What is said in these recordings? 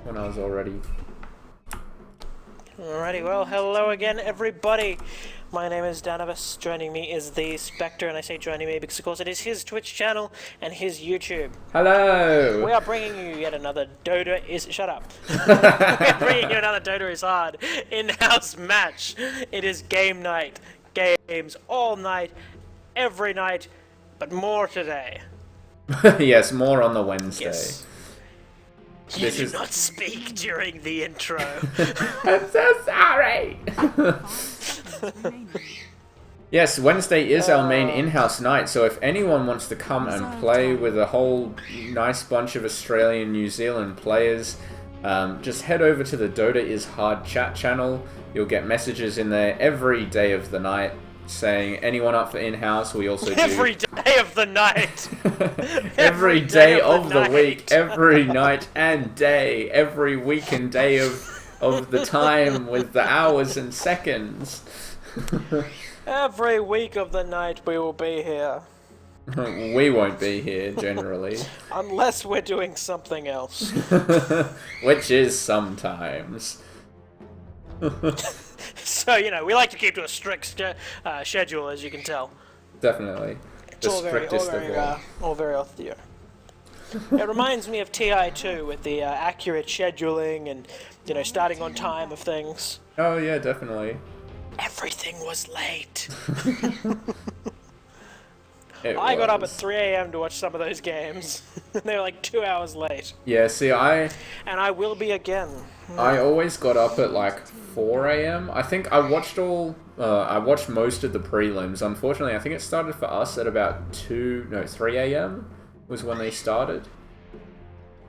when I was all ready. Alrighty, well, hello again, everybody. My name is Danavis. Joining me is The.Spectre, and I say joining me because, of course, it is his Twitch channel and his YouTube. Hello! We are bringing you yet another Dota is... Shut up. We're bringing you another Dota is Hard in-house match. It is game night. Games all night, every night, but more today. Yes, more on the Wednesday. Yes. You did not speak during the intro. I'm so sorry! Yes, Wednesday is our main in-house night, so if anyone wants to come and play with a whole nice bunch of Australian, New Zealand players, just head over to the Dota is Hard chat channel. You'll get messages in there every day of the night saying anyone up for in-house. We also do... Every day of the night! every day of the week, every night and day, every week and day of the time with the hours and seconds. Every week of the night we will be here. We won't be here, generally. Unless we're doing something else. Which is sometimes. So, you know, we like to keep to a strict schedule, as you can tell. Definitely. It's all very austere. It reminds me of TI2 with the accurate scheduling and, you know, starting on time of things. Oh, yeah, definitely. Everything was late. I got up at 3 AM to watch some of those games. They were like 2 hours late. Yeah, see, And I will be again. I always got up at like 4 AM. I think I watched I watched most of the prelims. Unfortunately, I think it started for us at about 3 AM was when they started.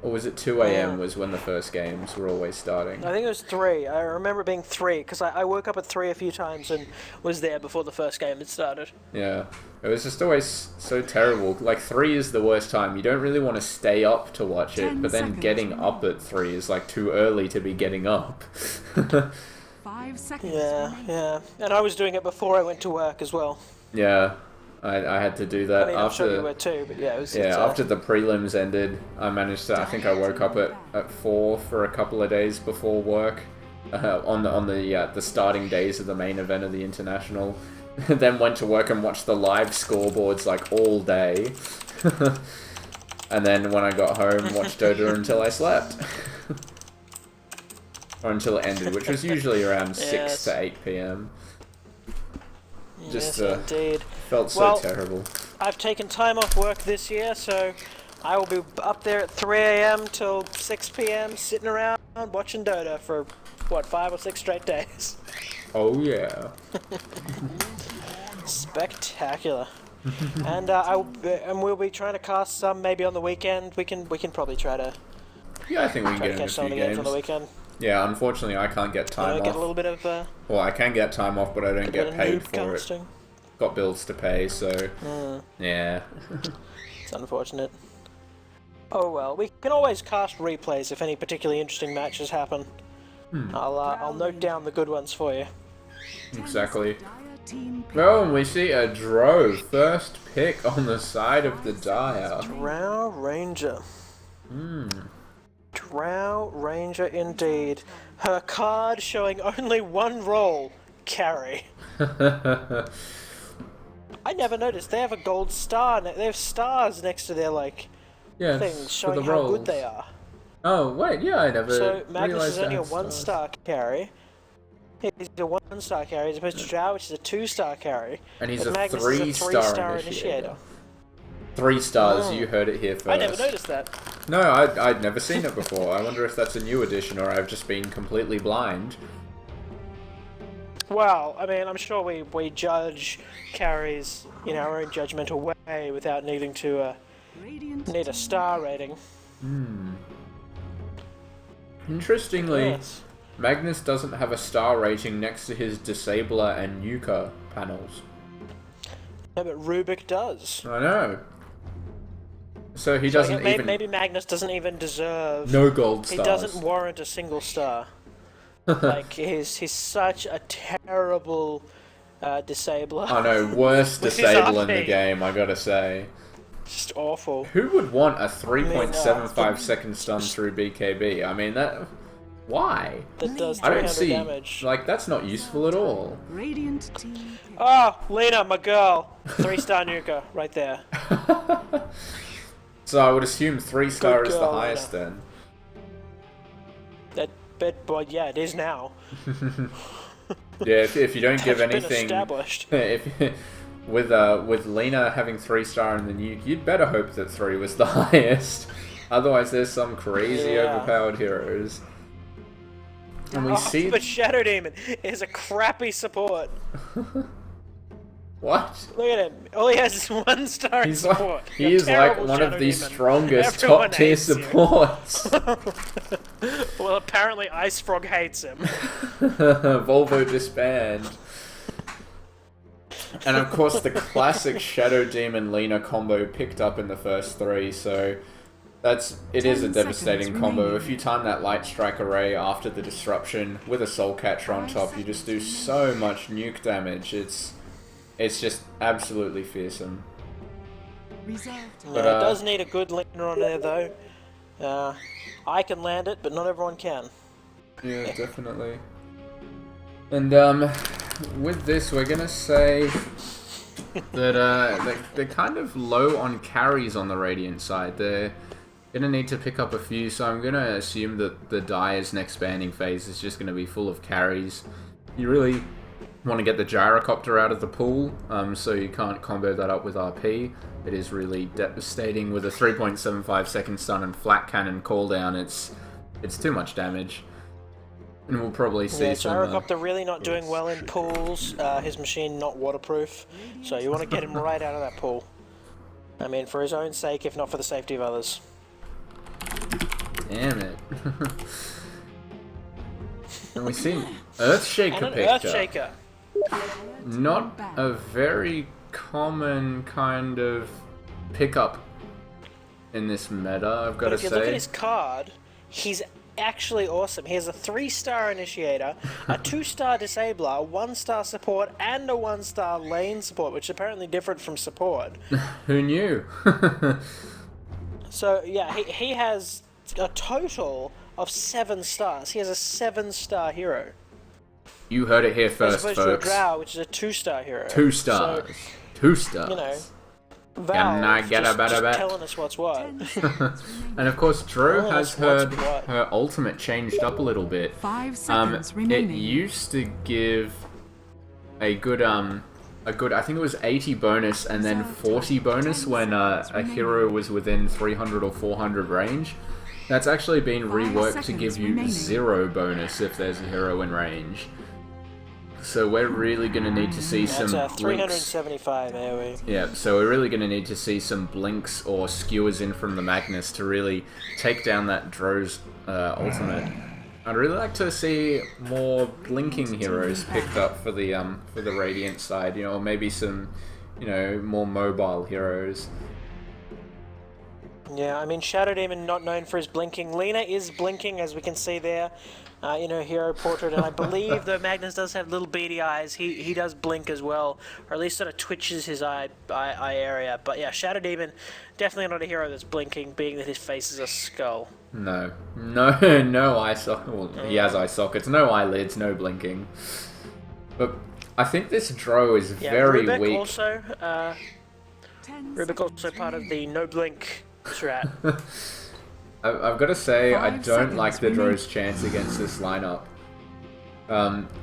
Or was it 2 AM was when the first games were always starting? I think it was 3. I remember being 3, because I woke up at 3 a few times and was there before the first game had started. Yeah. It was just always so terrible. Like, 3 is the worst time. You don't really want to stay up to watch it, but then getting up at 3 is, like, too early to be getting up. 5 seconds. Yeah. And I was doing it before I went to work as well. Yeah. I had to do that I mean, after... I'm sure you were too, but yeah, it was... after the prelims ended, I managed to... I think I woke up at 4 for a couple of days before work, on the starting days of the main event of the International. Then went to work and watched the live scoreboards, like, all day. And then when I got home, watched Dota until I slept. Or until it ended, which was usually around 6 to 8 PM. Just, yes, indeed. Felt so terrible. I've taken time off work this year, so I will be up there at 3 AM till 6 PM, sitting around watching Dota for, what, 5 or 6 straight days. Oh yeah. Spectacular. And we'll be trying to cast some maybe on the weekend. We can probably try to. Yeah, I think we can get in a catch some few of the games games. on the weekend. Yeah, unfortunately I can't get time off. Get a little bit of. Well, I can get time off, but I don't get paid for casting. it. Got bills to pay, so yeah. It's unfortunate. Oh well, we can always cast replays if any particularly interesting matches happen. I'll note down the good ones for you. Exactly. Oh, and we see a Drow first pick on the side of the Dire. Drow Ranger. Drow Ranger indeed. Her card showing only one role, carry. I never noticed. They have a gold star. They have stars next to their things showing how good they are. Oh wait, yeah, I never. So Magnus is only a stars. 1-star carry. He's a 1-star carry as opposed to Drow, which is a 2-star carry. And he's but a Magnus 3-star initiator. 3 stars. You heard it here first. I never noticed that. No, I'd never seen it before. I wonder if that's a new addition or I've just been completely blind. Well, I mean, I'm sure we judge carries in our own judgmental way without needing to need a star rating. Interestingly, Yes. Magnus doesn't have a star rating next to his Disabler and Nuka panels. No, but Rubik does. I know. So he doesn't even... Maybe Magnus doesn't even deserve... No gold stars. He doesn't warrant a single star. Like, he's such a terrible disabler. I know, worst With his disabler in the RP. game, I gotta say. Just awful. Who would want a 3.75 second stun through BKB? I mean, that... Why? That does I 300 don't see... damage. Like, that's not useful at all. Radiant team. Oh, Lena, my girl. 3-star nuker, right there. So I would assume 3-star Good is the girl, highest Lena. then. But yeah, it is now. Yeah, if you don't give That's been anything... established. With Lena having 3-star and the nuke, you'd better hope that 3 was the highest. Otherwise, there's some crazy overpowered heroes. And we see... But Shadow Demon is a crappy support. What? Look at him. All he has is 1-star in support. He is like one of the strongest top tier supports. Well, apparently Ice Frog hates him. Volvo disband. And of course the classic Shadow Demon Lena combo picked up in the first 3, so it is a devastating combo. If you time that Light Strike array after the disruption with a Soul Catcher on top, you just do so much nuke damage. It's just absolutely fearsome. But, it does need a good Lena on there though. I can land it, but not everyone can. Yeah, definitely. And with this, we're gonna say that they're kind of low on carries on the Radiant side. They're gonna need to pick up a few, so I'm gonna assume that the Dire's next banning phase is just gonna be full of carries. You really want to get the Gyrocopter out of the pool, so you can't combo that up with RP. It is really devastating with a 3.75 second stun and flat cannon cooldown. It's too much damage. And we'll probably see some... Gyrocopter really not doing well in pools. His machine not waterproof, so you want to get him right out of that pool. I mean, for his own sake, if not for the safety of others. Damn it. And we see Earthshaker picked up. Not a very common kind of pickup in this meta, I've got to say. If you look at his card, he's actually awesome. He has a 3-star initiator, a 2-star disabler, a 1-star support, and a 1-star lane support, which is apparently different from support. Who knew? So yeah, he has a total of 7 stars. He has a 7-star hero. You heard it here first, as opposed to a folks. Drow, which is a 2-star hero. 2 stars. So, 2 stars. You know, Valve just telling us what's what. And of course, Dro has her ultimate changed up a little bit. 5 seconds remaining. It used to give a good I think it was 80 bonus and then 40 bonus when a hero was within 300 or 400 range. That's actually been reworked to give you 0 bonus if there's a hero in range. So we're really going to need to see some That's blinks. 375 AoE. Yeah, so we're really going to need to see some blinks or skewers in from the Magnus to really take down that Dro's ultimate. I'd really like to see more blinking heroes picked up for the Radiant side, or maybe some, more mobile heroes. Yeah, I mean, Shadow Demon not known for his blinking. Lena is blinking, as we can see there. Hero portrait, and I believe though Magnus does have little beady eyes, he does blink as well, or at least sort of twitches his eye area. But yeah, Shadow Demon, definitely not a hero that's blinking, being that his face is a skull. No eye socket. Well, he has eye sockets, no eyelids, no blinking. But I think this Dro is very Rubik weak. Also, Rubik also part of the no blink strat. I've got to say, I don't like the Dro's chance against this lineup.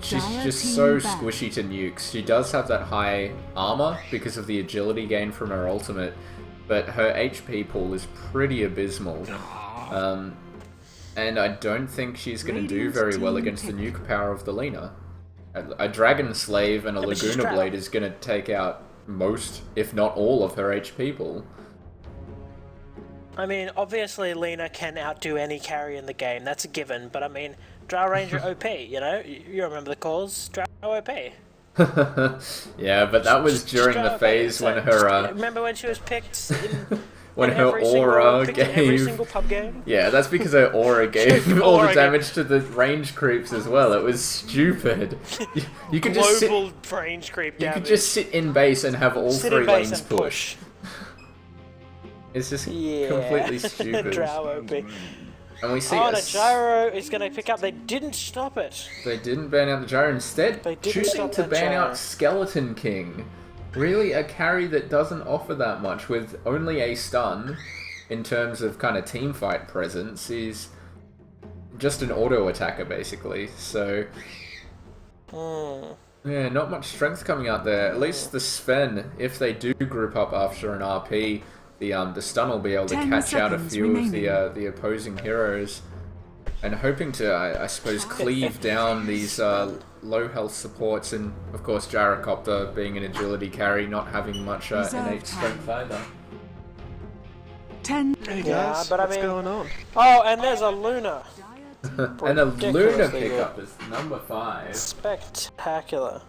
She's just so squishy to nukes. She does have that high armor because of the agility gain from her ultimate, but her HP pool is pretty abysmal. And I don't think she's going to do very well against the nuke power of the Lena. A Dragon Slave and a Laguna Blade is going to take out most, if not all, of her HP pool. I mean, obviously Lena can outdo any carry in the game, that's a given, but I mean, Drow Ranger OP, you remember the calls, Drow OP. Yeah, but that was during the phase when her... remember when she was picked when her aura gave... every single pub game? Yeah, that's because her aura gave all the damage to the range creeps as well. It was stupid. You could just range creep You damage. could just sit in base and have all 3 lanes push. It's just Yeah. completely stupid. Drow OP. And we see Oh, and a gyro is going to pick up. They didn't stop it. They didn't ban out the gyro. Instead, They didn't choosing stop to that ban gyro. out Skeleton King. Really, a carry that doesn't offer that much with only a stun in terms of kind of team fight presence. He's just an auto attacker basically. So yeah, not much strength coming out there. At least the Sven, if they do group up after an RP, the stun will be able to 10 catch out a seconds few remaining. of the opposing heroes. And hoping to, I suppose, cleave down these low health supports, and of course Gyrocopter being an agility carry, not having much Reserve innate strength either. 10. Hey Yeah, guys, but I what's mean- going on? Oh, and there's a Luna. And a Luna Ridiculously pickup is number 5. Spectacular.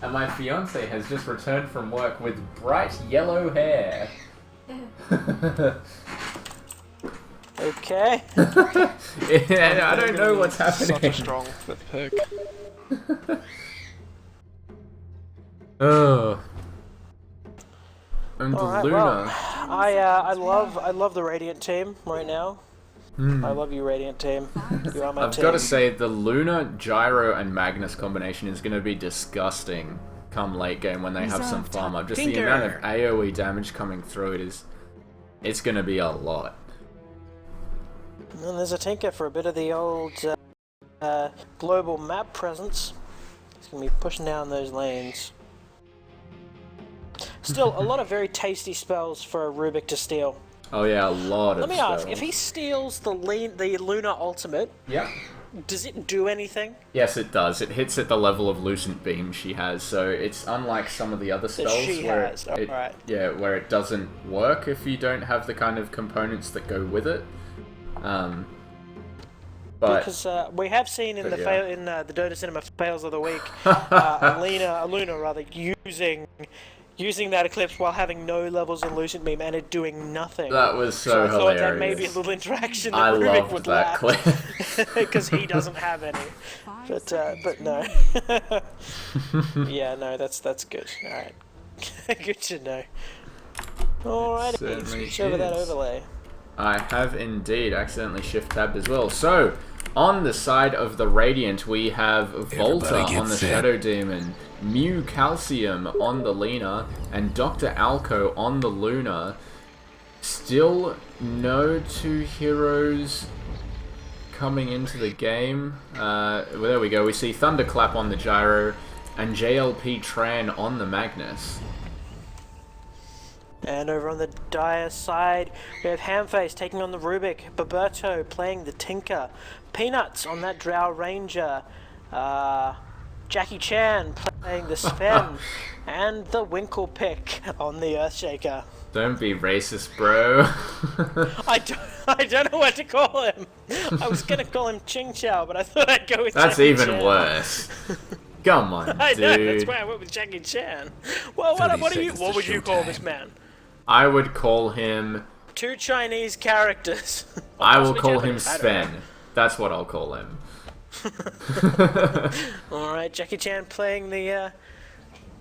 And my fiance has just returned from work with bright yellow hair. Okay. And I don't know what's Such a happening. strong fifth pick. Oh. And All right, Luna. well, I love the Radiant team right now. I love you, Radiant team. You are my I've team. got to say, the Luna, Gyro, and Magnus combination is going to be disgusting come late game when they have some Reserve farm up. Just the Tinker. amount of AoE damage coming through it is... It's going to be a lot. And there's a Tinker for a bit of the old global map presence. He's going to be pushing down those lanes. Still, a lot of very tasty spells for a Rubik to steal. Oh yeah, a lot of Let me ask, spells. if he steals the Luna ultimate, Yeah. does it do anything? Yes, it does. It hits at the level of Lucent Beam she has, so it's unlike some of the other spells she where has, it, alright. yeah, where it doesn't work if you don't have the kind of components that go with it. But Because we have seen in but the yeah. the Dota Cinema fails of the week, Luna rather using that eclipse while having no levels in Lucent Beam and it doing nothing. that was so I thought that hilarious. maybe a little interaction that I Rubik loved would that laugh clip. because he doesn't have any. But no. Yeah, no, that's good. All right, good to know. Alrighty, Certainly switch over that is. overlay. I have indeed accidentally shift-tabbed as well. So, on the side of the Radiant, we have Volta Everybody get on the set. Shadow Demon, µCalcium on the Lena, and Dr. Alco on the Luna. Still no two heroes coming into the game. Well, there we go. We see ThunderClap on the Gyro, and JLPTRAN on the Magnus. And over on the Dire side, we have Hamface taking on the Rubik, Boberto playing the Tinker, Peanuts on that Drow Ranger, Jackie Chan playing the Sven, and the Winklepicker on the Earthshaker. Don't be racist, bro. I don't know what to call him. I was gonna call him Ching Chow, but I thought I'd go with That's Jackie even Chan. worse. Come on, I dude. know, that's why I went with Jackie Chan. Well, 30 what seconds would to you call showtime. this man? I would call him... Two Chinese characters. I will Possibly call him Japanese, I don't know. Sven. That's what I'll call him. Alright, Jackie Chan playing the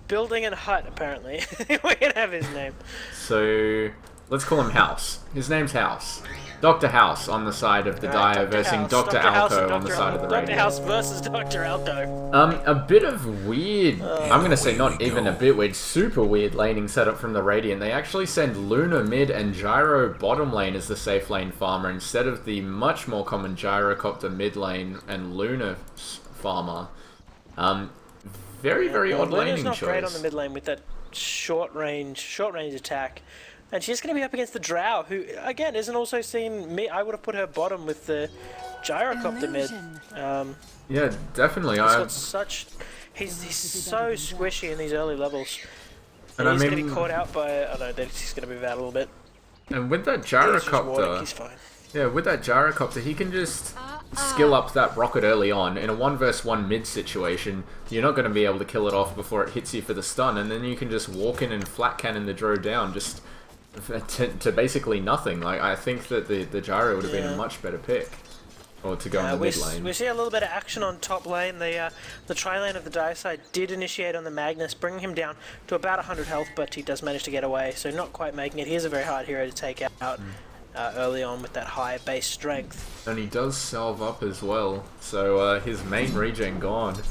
building and hut, apparently. We can have his name. So, let's call him House. His name's House. Dr. House on the side of the Alright, Dire versus House, Dr. House and Alco on the Dr. side of the Dr. Radiant. House versus Dr. Alco. A bit of weird, I'm gonna say not even a bit weird, super weird laning setup from the Radiant. They actually send Luna mid and Gyro bottom lane as the safe lane farmer instead of the much more common Gyrocopter mid lane and Luna farmer. Very odd Luna's laning not choice. great on the mid lane with that short range attack. And she's going to be up against the Drow, who, again, isn't also seen me. I would have put her bottom with the Gyrocopter mid. Yeah, definitely. He's got such... He's so squishy in these early levels. And And he's I going to mean- be caught out by... Oh no, he's going to move out a little bit. And with that He's just walking, Gyrocopter, he's fine. yeah, with that Gyrocopter, he can just skill up that rocket early on. In a 1v1 mid situation, you're not going to be able to kill it off before it hits you for the stun, and then you can just walk in and flat cannon the Drow down, just to basically nothing. Like, I think that the Gyro would have been a Yeah. much better pick. or to go in the mid lane. We see a little bit of action on top lane. The tri-lane of the Dire side did initiate on the Magnus, bringing him down to about 100 health, but he does manage to get away, so not quite making it. He is a very hard hero to take out early on with that high base strength. And he does salve up as well, so his main regen gone.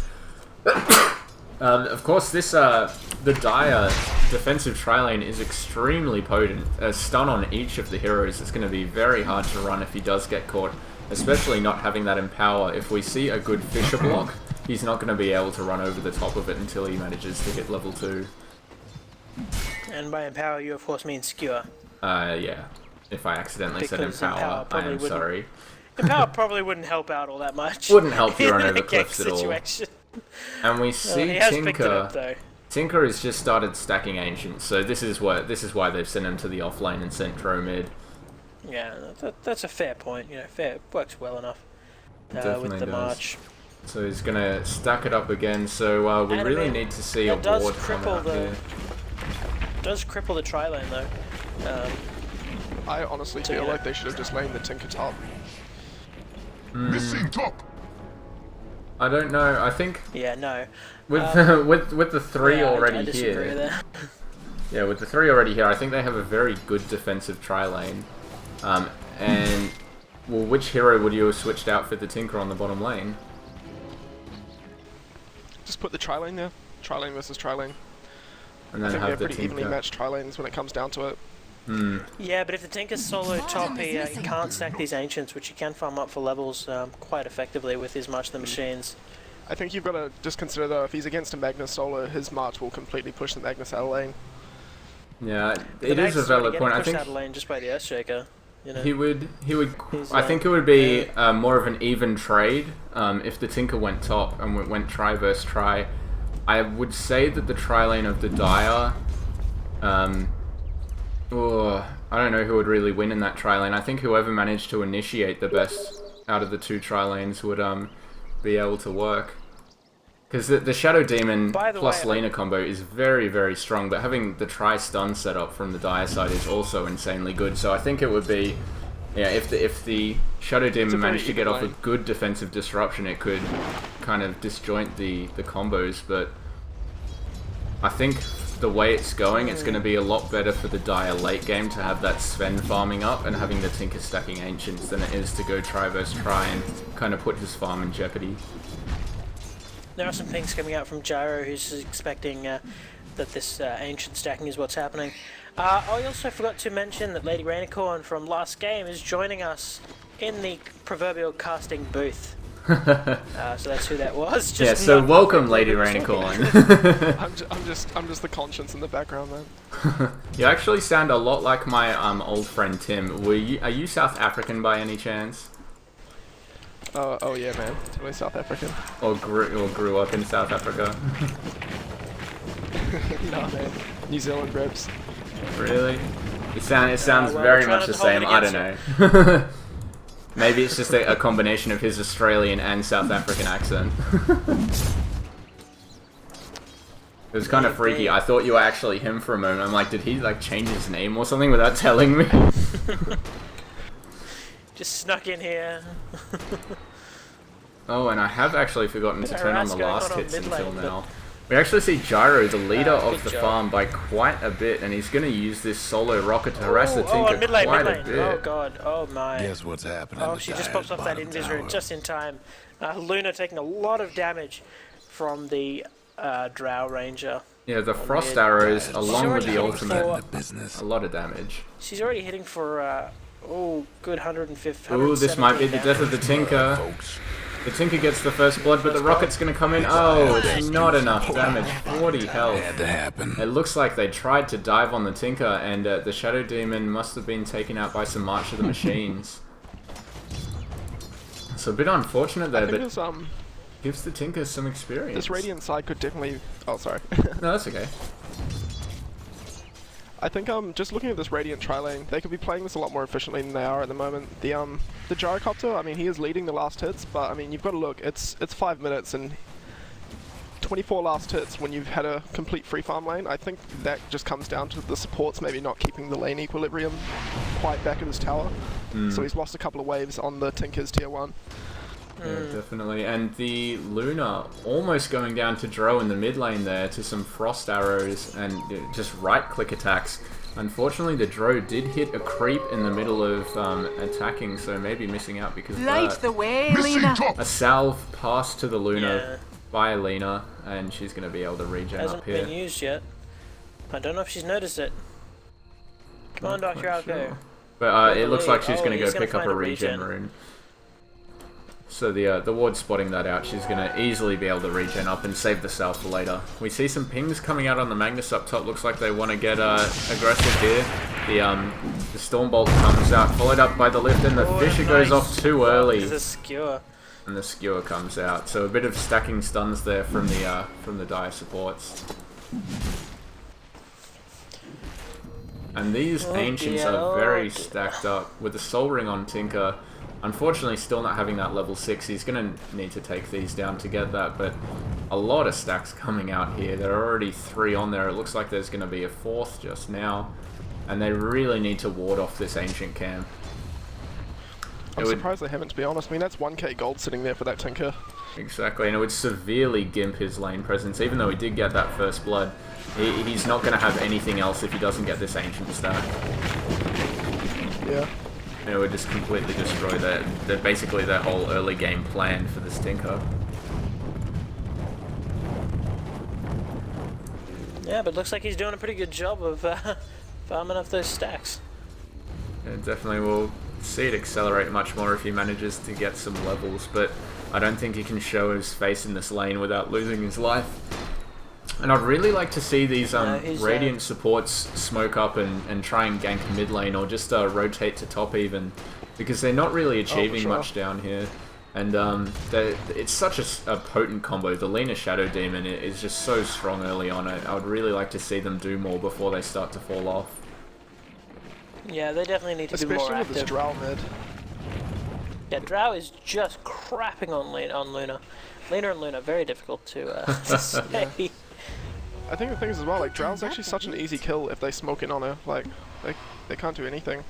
Of course, this the Dire defensive tri-lane is extremely potent. A stun on each of the heroes is going to be very hard to run if he does get caught, especially not having that empower. If we see a good Fisher block, he's not going to be able to run over the top of it until he manages to hit level 2. And by empower, you of course mean skewer. Yeah. If I accidentally said empower, I am sorry. Empower probably wouldn't help out all that much. Wouldn't help you run in over a cliffs at all. situation. And we see he has picked it up, though. Tinker has just started stacking Ancients, so this is why they've sent him to the offlane and sent Dro mid. Yeah, that's a fair point. You know, fair, works well enough Definitely with the does. march. So he's gonna stack it up again. So we really need to see a ward come out here. Does cripple the tri lane though. I honestly feel like they should have just laid the Tinker top. Missing top. I don't know. I think no. with the 3 already I disagree here. there. Yeah, with the 3 already here, I think they have a very good defensive tri-lane. And well, which hero would you have switched out for the Tinker on the bottom lane? Just put the tri-lane there. Tri-lane versus tri-lane. And I then think have they're the pretty evenly Tinker. matched tri-lanes when it comes down to it. Yeah, but if the Tinker's solo top, he can't stack these Ancients, which he can farm up for levels quite effectively with his March the Machines. I think you've got to just consider though, if he's against a Magnus solo, his March will completely push the Magnus out of lane. Yeah, it is a valid point. I think out of lane just by the Earthshaker. You know? he would. I think it would be more of an even trade if the Tinker went top and went try versus try. I would say that the tri lane of the Dire. I don't know who would really win in that tri lane. I think whoever managed to initiate the best out of the 2 tri lanes would be able to work. Because the Shadow Demon plus Lena combo is very, very strong, but having the tri-stun setup from the Dire side is also insanely good. So I think it would be, yeah, if the Shadow Demon managed to get off a good defensive disruption, it could kind of disjoint the combos. But I think the way it's going, it's going to be a lot better for the Dire late game to have that Sven farming up and having the Tinker stacking Ancients than it is to go try versus try and kind of put his farm in jeopardy. There are some things coming out from Gyro, who's expecting that this Ancient stacking is what's happening. I also forgot to mention that Lady Rainicorn from last game is joining us in the proverbial casting booth. So that's who that was. Just yeah, so welcome, Lady Rainicorn. I'm just the conscience in the background, man. You actually sound a lot like my old friend Tim. Are you South African by any chance? Oh yeah, man. Totally South African. Or grew up in South Africa? Nah, man. New Zealand ribs. Really? It sounds well, very we're trying much the to hold same. it I don't against know. Maybe it's just a combination of his Australian and South African accent. It was kind of freaky. I thought you were actually him for a moment. I'm like, did he like change his name or something without telling me? Just snuck in here. Oh, and I have actually forgotten to turn on the last hits mid until lane, now. We actually see Gyro, the leader of the job. farm, by quite a bit, and he's going to use this solo rocket to harass the Tinker on mid lane, quite mid a lane. bit. Oh god, oh my. Guess what's happening? Oh, she just pops off that invis route just in time. Luna taking a lot of damage from the Drow Ranger. Yeah, the frost mid. arrows, along with already the hitting ultimate, a lot of damage. She's already hitting for, good 150. Ooh, this might be the death of the Tinker. Folks. The Tinker gets the first blood, but the rocket's going to come in. Oh, it's not enough damage. 40 health. Had to happen. It looks like they tried to dive on the Tinker, and the Shadow Demon must have been taken out by some March of the Machines. It's a bit unfortunate there, but gives the Tinker some experience. This Radiant side could definitely... Oh, sorry. No, that's okay. I think just looking at this Radiant tri-lane, they could be playing this a lot more efficiently than they are at the moment. The Gyrocopter, I mean, he is leading the last hits, but I mean, you've got to look. It's 5 minutes and 24 last hits when you've had a complete free farm lane. I think that just comes down to the supports maybe not keeping the lane equilibrium quite back at his tower. So he's lost a couple of waves on the Tinker's tier 1. Yeah, definitely. And the Luna almost going down to Dro in the mid lane there to some Frost Arrows and just right-click attacks. Unfortunately, the Dro did hit a creep in the middle of attacking, so maybe missing out because of Light that. the way, Lena. A salve passed to the Luna by Lena, and she's going to be able to regen Hasn't up here. been used yet. I don't know if she's noticed it. Come on, Dr. Alco. Sure. But it looks like she's going to he's go gonna pick up find a regen rune. So the ward's spotting that out. She's going to easily be able to regen up and save the salve for later. We see some pings coming out on the Magnus up top. Looks like they want to get aggressive here. The Stormbolt comes out, followed up by the lift, and the Fisher goes off too early. There's a skewer. And the skewer comes out. So a bit of stacking stuns there from the dire supports. And these Ancients are very stacked up. With the Soul Ring on Tinker, unfortunately still not having that level 6, he's going to need to take these down to get that, but a lot of stacks coming out here. There are already 3 on there. It looks like there's going to be a 4th just now, and they really need to ward off this Ancient camp. I'm surprised they haven't, to be honest. I mean, that's 1k gold sitting there for that Tinker. Exactly, and it would severely gimp his lane presence. Even though he did get that first blood, he's not going to have anything else if he doesn't get this Ancient stack. Yeah. And it would just completely destroy basically their whole early game plan for this Tinker. Yeah, but looks like he's doing a pretty good job of farming off those stacks. Yeah, definitely we'll see it accelerate much more if he manages to get some levels, but I don't think he can show his face in this lane without losing his life. And I'd really like to see these Radiant supports smoke up and try and gank mid lane, or just rotate to top even, because they're not really achieving much down here. And it's such a potent combo. The Lena Shadow Demon is just so strong early on. I would really like to see them do more before they start to fall off. Yeah, they definitely need to be more active. Especially with this Drow mid. Yeah, Drow is just crapping on Luna. Lena and Luna, very difficult to say. Yeah. I think the thing is as well, like, Drow's actually such an easy kill if they smoke in on her. Like, they can't do anything.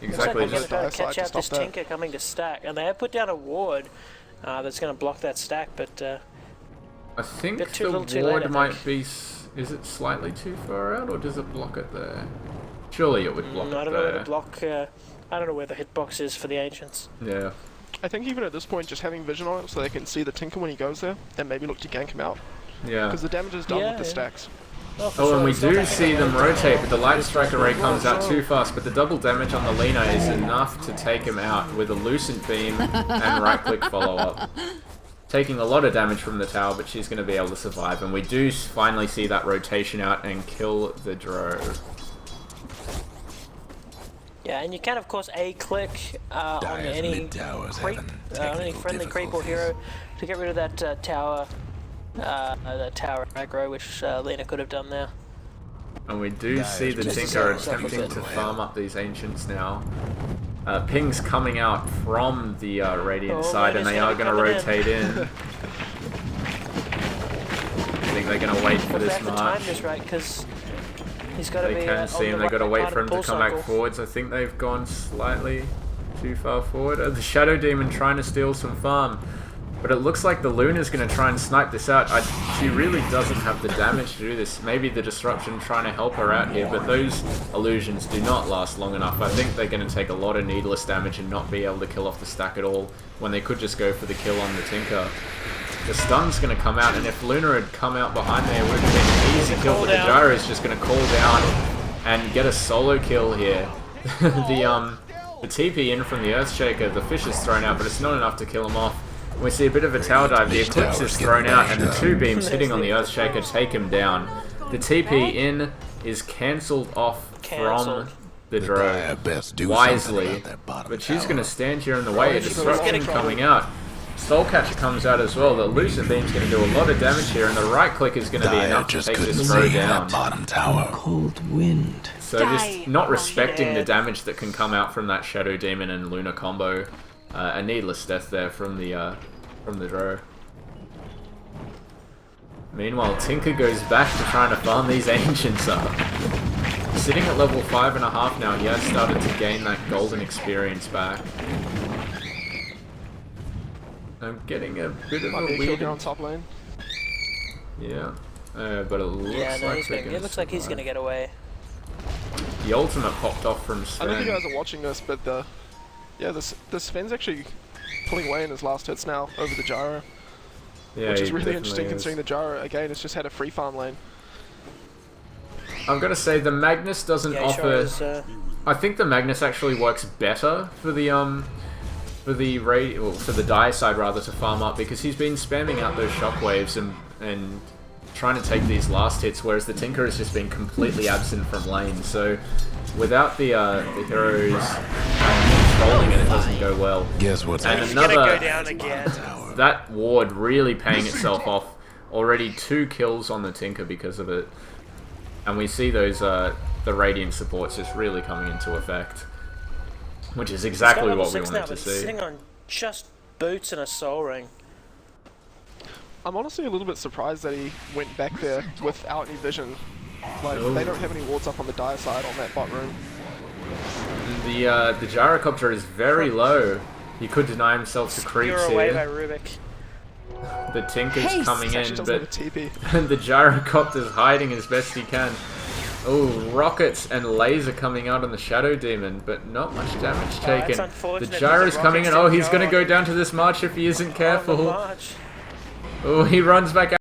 Exactly. Looks like they're going to catch out this Tinker coming to stack. And they have put down a ward that's going to block that stack, but... I think the ward might be... Is it slightly too far out, or does it block it there? Surely it would block it there. I don't know where the block... I don't know where the hitbox is for the Ancients. Yeah. I think even at this point, just having vision on it so they can see the Tinker when he goes there, and maybe look to gank him out. Yeah. Because the damage is done with the stacks. Oh, and we do see them rotate, but the Light Strike Array comes out too fast, but the double damage on the Lena is enough to take him out with a Lucent Beam and right-click follow-up. Taking a lot of damage from the tower, but she's going to be able to survive, and we do finally see that rotation out and kill the Dro. Yeah, and you can, of course, A-click on any creep, any friendly creep or hero to get rid of that tower aggro, which Lena could have done there. And we do see the Tinker attempting to farm up these Ancients now. Ping's coming out from the Radiant side, and they are going to rotate in. I think they're going to wait for this march. Time this right, because he's got to be. They can see him. They've got to wait for him to come back forwards. I think they've gone slightly too far forward. The Shadow Demon trying to steal some farm. But it looks like the Luna's going to try and snipe this out. She really doesn't have the damage to do this. Maybe the Disruption trying to help her out here, but those illusions do not last long enough. I think they're going to take a lot of needless damage and not be able to kill off the stack at all, when they could just go for the kill on the Tinker. The stun's going to come out, and if Luna had come out behind there, it would have been an easy kill, but the Gyro is just going to call down and get a solo kill here. The TP in from the Earthshaker, the fish is thrown out, but it's not enough to kill him off. We see a bit of a tower dive, the Eclipse is thrown out, and the 2 beams hitting on the Earthshaker take him down. The TP in is cancelled off from the Dro wisely, but she's going to stand here in the way. A Disruption coming out. Soulcatcher comes out as well. The Lucent Beam's going to do a lot of damage here, and the right click is going to be enough to take this Dro down. Cold wind. So just not respecting the damage that can come out from that Shadow Demon and Luna combo. A needless death there from the Dro. Meanwhile, Tinker goes back to trying to farm these Ancients up. sitting at level 5.5 now, he has started to gain that golden experience back. I'm getting a bit of a kill weird... here on top lane. Yeah, but it looks Yeah, no, like it looks like he's gonna get away. The ultimate popped off from Sven. I don't know if you guys are watching this, but the Sven's actually pulling away in his last hits now over the gyro, Yeah, which is he really definitely interesting is. considering the gyro again has just had a free farm lane. I'm gonna say the Magnus doesn't Yeah, offer. sure is, I think the Magnus actually works better for the for the Dire side rather to farm up, because he's been spamming out those shockwaves and trying to take these last hits, whereas the Tinker has just been completely absent from lane. So without the heroes controlling it, it doesn't go well. Guess what's And he's gonna another go down again. that ward really paying itself off. Already 2 kills on the Tinker because of it. And we see those the Radiant supports just really coming into effect, which is exactly He's got what we level 6 wanted now, to but he's see. sitting on just boots and a soul ring. I'm honestly a little bit surprised that he went back there without any vision. Like, they don't have any wards up on the Dire side on that bot room. The Gyrocopter is very low. He could deny himself to creeps You're away by here. Rubik. The Tinker's coming in, Actually doesn't but have a TP. the Gyrocopter's hiding as best he can. Oh, rockets and laser coming out on the Shadow Demon, but not much damage taken. that's unfortunate The that Gyro's the coming in. rockets Oh, he's didn't going to go go down to this march if he isn't On the careful. march. Oh, he runs back